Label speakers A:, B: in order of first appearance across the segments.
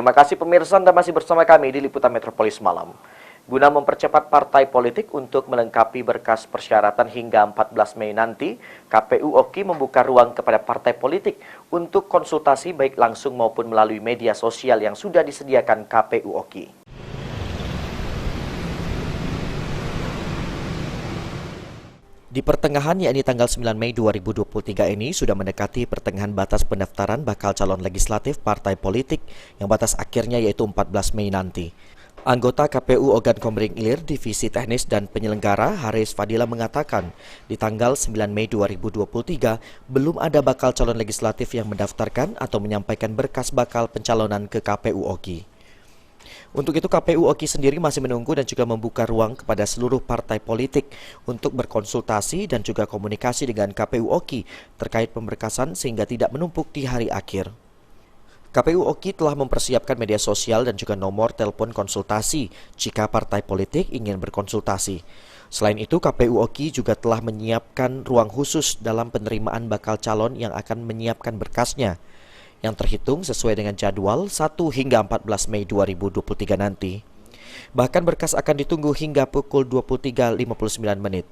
A: Terima kasih pemirsa, Anda masih bersama kami di Liputan Metropolis Malam. Guna mempercepat partai politik untuk melengkapi berkas persyaratan hingga 14 Mei nanti, KPU OKI membuka ruang kepada partai politik untuk konsultasi baik langsung maupun melalui media sosial yang sudah disediakan KPU OKI. Di pertengahan, yakni tanggal 9 Mei 2023 ini, sudah mendekati pertengahan batas pendaftaran bakal calon legislatif partai politik yang batas akhirnya yaitu 14 Mei nanti. Anggota KPU Ogan Komering Ilir, Divisi Teknis dan Penyelenggara, Haris Fadila mengatakan, di tanggal 9 Mei 2023 belum ada bakal calon legislatif yang mendaftarkan atau menyampaikan berkas bakal pencalonan ke KPU OKI. Untuk itu KPU OKI sendiri masih menunggu dan juga membuka ruang kepada seluruh partai politik untuk berkonsultasi dan juga komunikasi dengan KPU OKI terkait pemberkasan sehingga tidak menumpuk di hari akhir. KPU OKI telah mempersiapkan media sosial dan juga nomor telepon konsultasi jika partai politik ingin berkonsultasi. Selain itu, KPU OKI juga telah menyiapkan ruang khusus dalam penerimaan bakal calon yang akan menyiapkan berkasnya, yang terhitung sesuai dengan jadwal 1 hingga 14 Mei 2023 nanti. Bahkan berkas akan ditunggu hingga pukul 23.59 menit.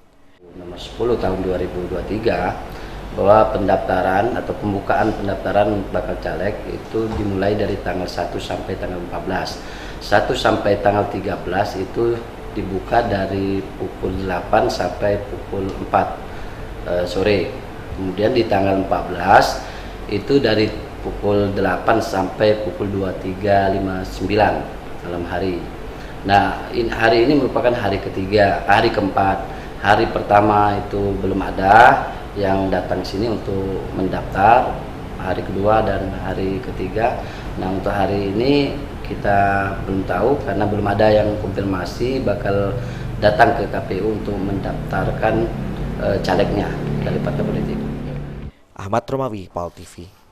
B: Nomor 10 tahun 2023 bahwa pendaftaran atau pembukaan pendaftaran bakal caleg itu dimulai dari tanggal 1 sampai tanggal 14. 1 sampai tanggal 13 itu dibuka dari pukul 8 sampai pukul 4 sore. Kemudian di tanggal 14 itu dari pukul 8 sampai pukul 23.59 malam hari. Nah, hari ini merupakan hari ketiga, hari keempat. Hari pertama itu belum ada yang datang sini untuk mendaftar, hari kedua dan hari ketiga. Nah, untuk hari ini kita belum tahu karena belum ada yang konfirmasi bakal datang ke KPU untuk mendaftarkan calegnya dari partai politik.
A: Ahmad Romawi, PAL TV.